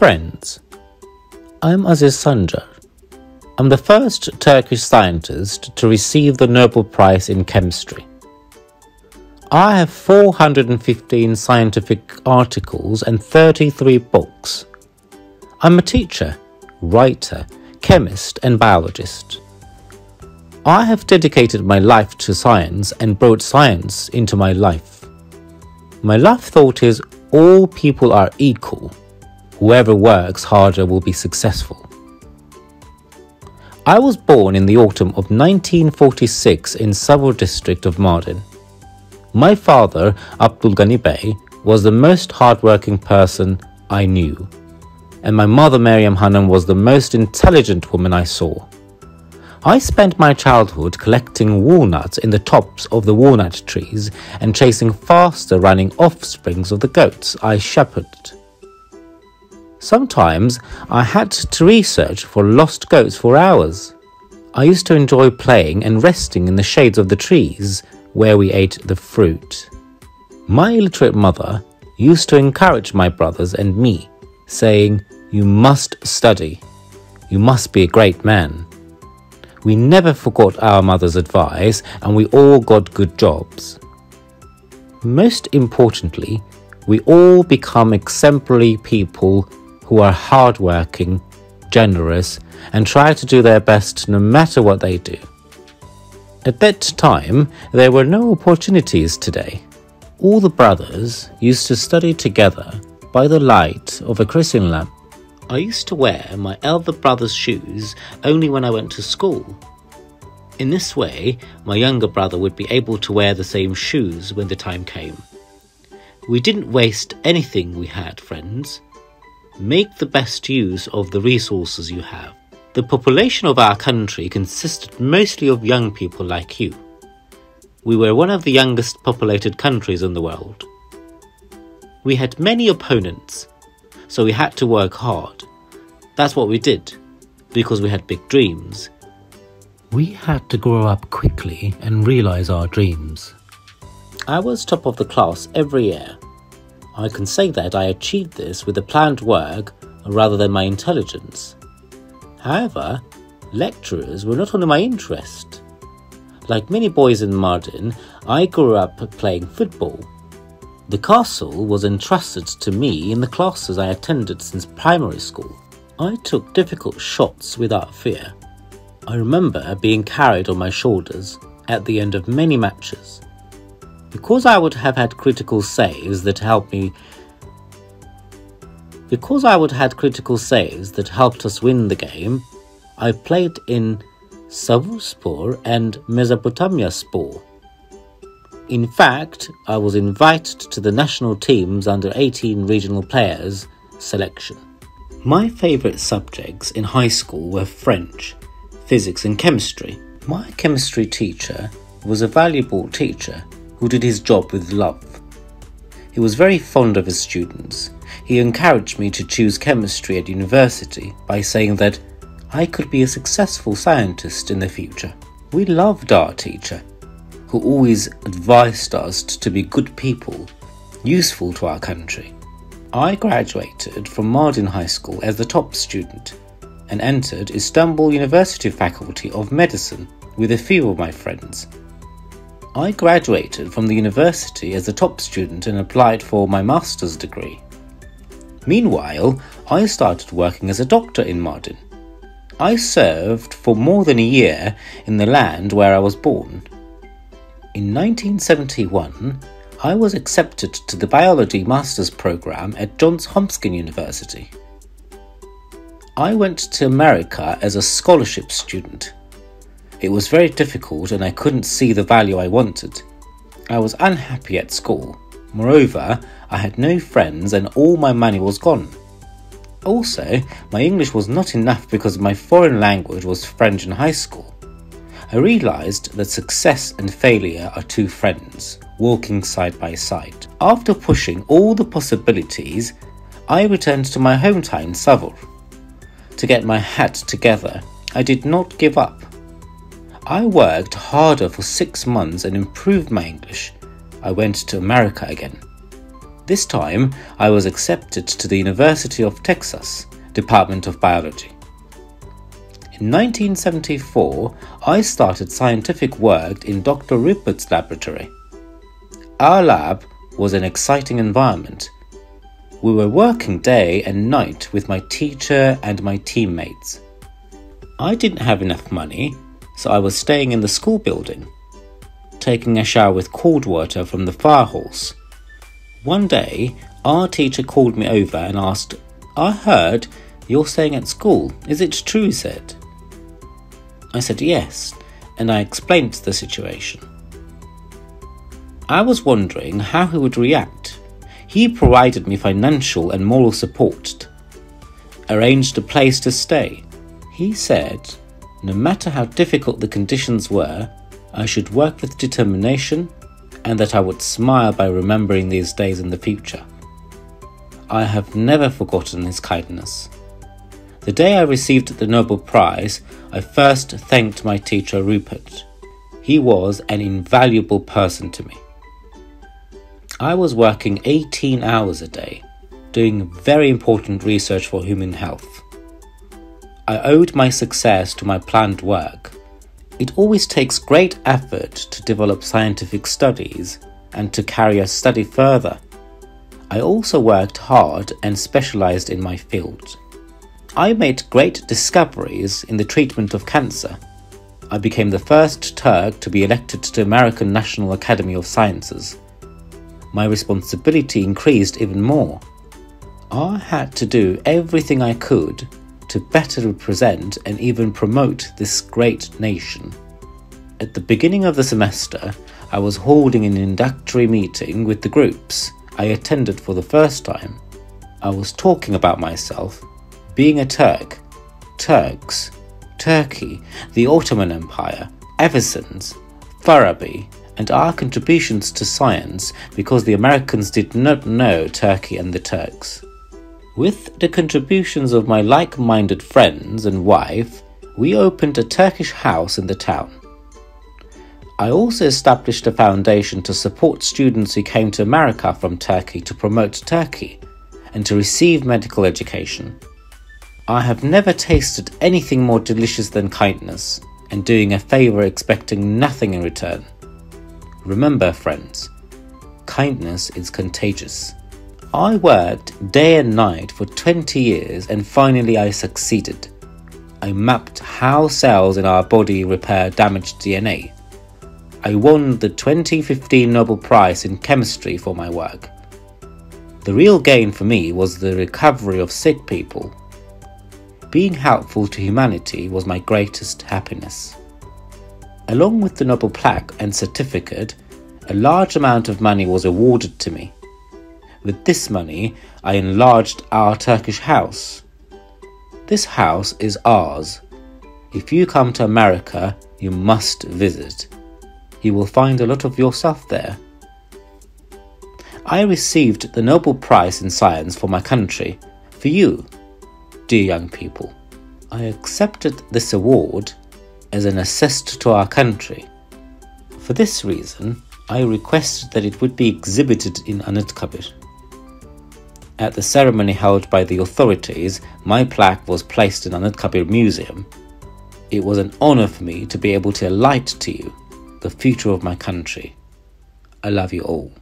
Friends, I'm Aziz Sancar. I'm the first Turkish scientist to receive the Nobel Prize in Chemistry. I have 415 scientific articles and 33 books. I'm a teacher, writer, chemist and biologist. I have dedicated my life to science and brought science into my life. My life thought is all people are equal. Whoever works harder will be successful. I was born in the autumn of 1946 in Savur district of Mardin. My father, Abdul Ghani Bey, was the most hardworking person I knew, and my mother Meryem Hanım was the most intelligent woman I saw. I spent my childhood collecting walnuts in the tops of the walnut trees and chasing faster running offsprings of the goats I shepherded. Sometimes I had to research for lost goats for hours. I used to enjoy playing and resting in the shades of the trees where we ate the fruit. My illiterate mother used to encourage my brothers and me, saying, "You must study. You must be a great man." We never forgot our mother's advice and we all got good jobs. Most importantly, we all become exemplary people who are hardworking, generous, and try to do their best no matter what they do. At that time, there were no opportunities today. All the brothers used to study together by the light of a kerosene lamp. I used to wear my elder brother's shoes only when I went to school. In this way, my younger brother would be able to wear the same shoes when the time came. We didn't waste anything we had, friends. Make the best use of the resources you have. The population of our country consisted mostly of young people like you. We were one of the youngest populated countries in the world. We had many opponents, so we had to work hard. That's what we did, because we had big dreams. We had to grow up quickly and realize our dreams. I was top of the class every year. I can say that I achieved this with the planned work rather than my intelligence. However, lecturers were not only my interest. Like many boys in Mardin, I grew up playing football. The castle was entrusted to me in the classes I attended since primary school. I took difficult shots without fear. I remember being carried on my shoulders at the end of many matches. Because I would have had critical saves that helped us win the game, I played in Savurspor and Mesopotamyaspor. In fact, I was invited to the national team's under-18 regional players selection. My favourite subjects in high school were French, physics and chemistry. My chemistry teacher was a valuable teacher who did his job with love. He was very fond of his students. He encouraged me to choose chemistry at university by saying that I could be a successful scientist in the future. We loved our teacher, who always advised us to be good people, useful to our country. I graduated from Mardin High School as the top student and entered Istanbul University Faculty of Medicine with a few of my friends. I graduated from the university as a top student and applied for my master's degree. Meanwhile, I started working as a doctor in Mardin. I served for more than a year in the land where I was born. In 1971, I was accepted to the biology master's program at Johns Hopkins University. I went to America as a scholarship student. It was very difficult and I couldn't see the value I wanted. I was unhappy at school. Moreover, I had no friends and all my money was gone. Also, my English was not enough because my foreign language was French in high school. I realized that success and failure are two friends, walking side by side. After pushing all the possibilities, I returned to my hometown, Savur. To get my hat together, I did not give up. I worked harder for 6 months and improved my English. I went to America again. This time, I was accepted to the University of Texas, Department of Biology. In 1974, I started scientific work in Dr. Rupert's laboratory. Our lab was an exciting environment. We were working day and night with my teacher and my teammates. I didn't have enough money, so I was staying in the school building, taking a shower with cold water from the fire hose. One day, our teacher called me over and asked, "I heard you're staying at school. Is it true?" he said. I said yes, and I explained the situation. I was wondering how he would react. He provided me financial and moral support, arranged a place to stay. He said, no matter how difficult the conditions were, I should work with determination and that I would smile by remembering these days in the future. I have never forgotten his kindness. The day I received the Nobel Prize, I first thanked my teacher Rupert. He was an invaluable person to me. I was working 18 hours a day, doing very important research for human health. I owed my success to my planned work. It always takes great effort to develop scientific studies and to carry a study further. I also worked hard and specialized in my field. I made great discoveries in the treatment of cancer. I became the first Turk to be elected to the American National Academy of Sciences. My responsibility increased even more. I had to do everything I could to better represent and even promote this great nation. At the beginning of the semester, I was holding an introductory meeting with the groups I attended for the first time. I was talking about myself, being a Turk, Turks, Turkey, the Ottoman Empire, Avicenna, Farabi, and our contributions to science because the Americans did not know Turkey and the Turks. With the contributions of my like-minded friends and wife, we opened a Turkish house in the town. I also established a foundation to support students who came to America from Turkey to promote Turkey and to receive medical education. I have never tasted anything more delicious than kindness and doing a favor expecting nothing in return. Remember, friends, kindness is contagious. I worked day and night for 20 years and finally I succeeded. I mapped how cells in our body repair damaged DNA. I won the 2015 Nobel Prize in Chemistry for my work. The real gain for me was the recovery of sick people. Being helpful to humanity was my greatest happiness. Along with the Nobel plaque and certificate, a large amount of money was awarded to me. With this money, I enlarged our Turkish house. This house is ours. If you come to America, you must visit. You will find a lot of yourself there. I received the Nobel Prize in Science for my country, for you, dear young people. I accepted this award as an assist to our country. For this reason, I requested that it would be exhibited in Anıtkabir. At the ceremony held by the authorities, my plaque was placed in Anıtkabir Museum. It was an honor for me to be able to highlight to you the future of my country. I love you all.